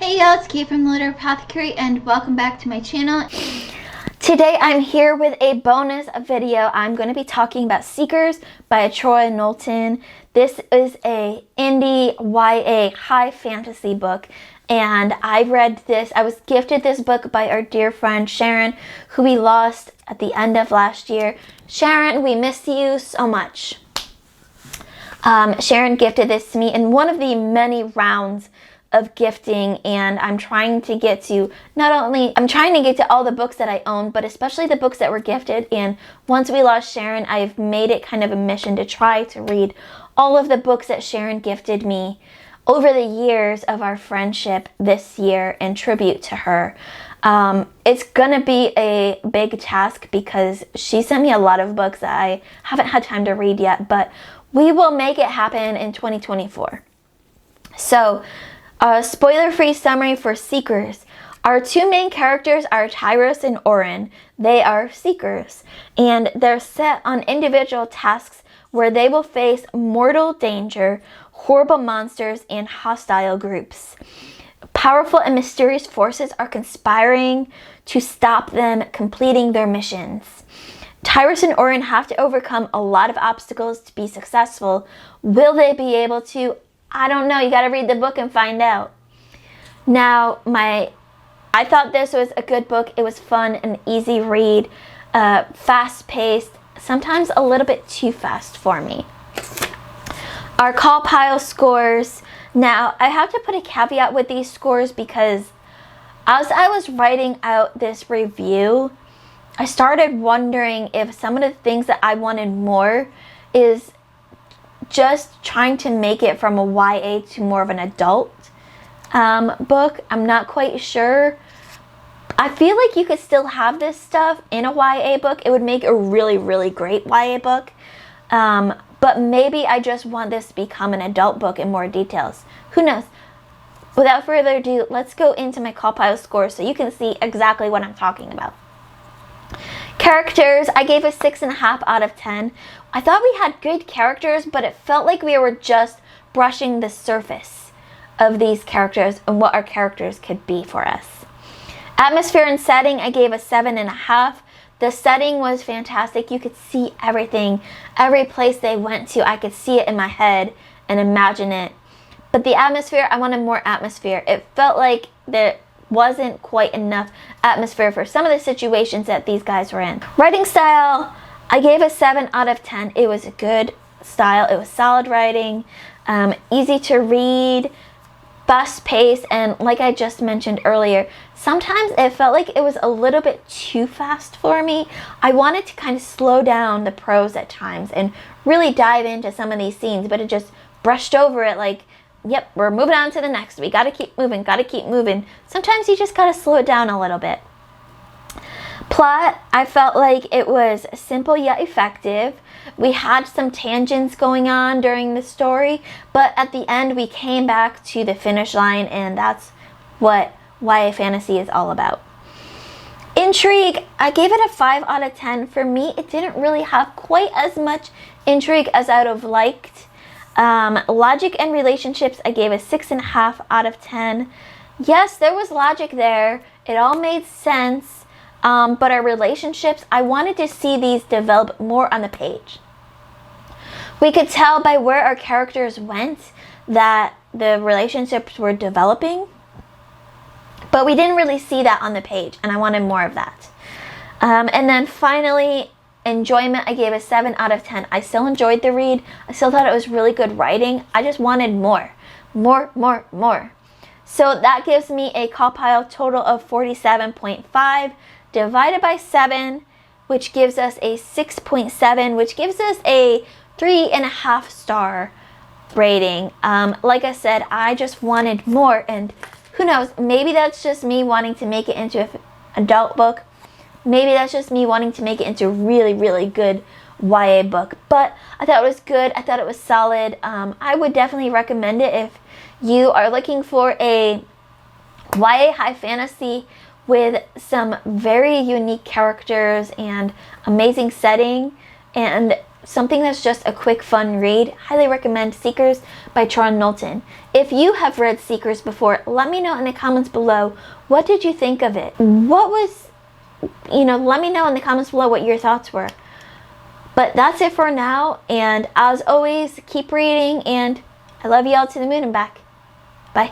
Hey y'all, it's Kate from the Apothecary and welcome back to my channel. Today I'm here with a bonus video. I'm going to be talking about Seekers by Troy Knowlton. This is a indie YA high fantasy book, and I read this. I was gifted this book by our dear friend Sharon, who we lost at the end of last year. Sharon, we miss you so much. Sharon gifted this to me in one of the many rounds of gifting, and I'm trying to get to all the books that I own, but especially the books that were gifted. And once we lost Sharon, I've made it kind of a mission to try to read all of the books that Sharon gifted me over the years of our friendship this year in tribute to her. It's gonna be a big task because she sent me a lot of books that I haven't had time to read yet, but we will make it happen in 2024. So, spoiler-free summary for Seekers. Our two main characters are Tyros and Oren. They are Seekers, and they're set on individual tasks where they will face mortal danger, horrible monsters, and hostile groups. Powerful and mysterious forces are conspiring to stop them completing their missions. Tyros and Oren have to overcome a lot of obstacles to be successful. Will they be able to? I don't know. You got to read the book and find out. Now, I thought this was a good book. It was fun and easy read, fast-paced, sometimes a little bit too fast for me. Our call pile scores. Now, I have to put a caveat with these scores because as I was writing out this review, I started wondering if some of the things that I wanted more is just trying to make it from a YA to more of an adult book. I'm not quite sure. I feel like you could still have this stuff in a YA book. It would make a really, really great YA book. But maybe I just want this to become an adult book in more details. Who knows? Without further ado, let's go into my call pile scores so you can see exactly what I'm talking about. Characters, I gave a 6.5 out of 10. I thought we had good characters, but it felt like we were just brushing the surface of these characters and what our characters could be for us. Atmosphere and setting, I gave a 7.5. The setting was fantastic. You could see everything. Every place they went to, I could see it in my head and imagine it. But the atmosphere, I wanted more atmosphere. It felt like there wasn't quite enough atmosphere for some of the situations that these guys were in. Writing style, I gave a 7 out of 10. It was a good style. It was solid writing, easy to read, fast paced, and like I just mentioned earlier, sometimes it felt like it was a little bit too fast for me. I wanted to kind of slow down the prose at times and really dive into some of these scenes, but it just brushed over it like, yep, we're moving on to the next. We gotta keep moving, gotta keep moving. Sometimes you just gotta slow it down a little bit. Plot, I felt like it was simple yet effective. We had some tangents going on during the story, but at the end we came back to the finish line, and that's what YA fantasy is all about. Intrigue, I gave it a 5 out of 10. For me, it didn't really have quite as much intrigue as I would have liked. Logic and relationships, I gave a 6.5 out of 10. Yes, there was logic there. It all made sense. But our relationships, I wanted to see these develop more on the page. We could tell by where our characters went that the relationships were developing, but we didn't really see that on the page, and I wanted more of that. And then finally, enjoyment, I gave a 7 out of 10. I still enjoyed the read. I still thought it was really good writing. I just wanted more. So that gives me a call pile total of 47.5 divided by 7, which gives us a 6.7, which gives us a 3.5 star rating. Like I said, I just wanted more, and who knows, maybe that's just me wanting to make it into an adult book. Maybe that's just me wanting to make it into a really, really good YA book. But I thought it was good. I thought it was solid. I would definitely recommend it if you are looking for a YA high fantasy with some very unique characters and amazing setting and something that's just a quick fun read, highly recommend Seekers by Troy Knowlton. If you have read Seekers before, let me know in the comments below, what did you think of it? Let me know in the comments below what your thoughts were. But that's it for now, and as always, keep reading, and I love you all to the moon and back. Bye.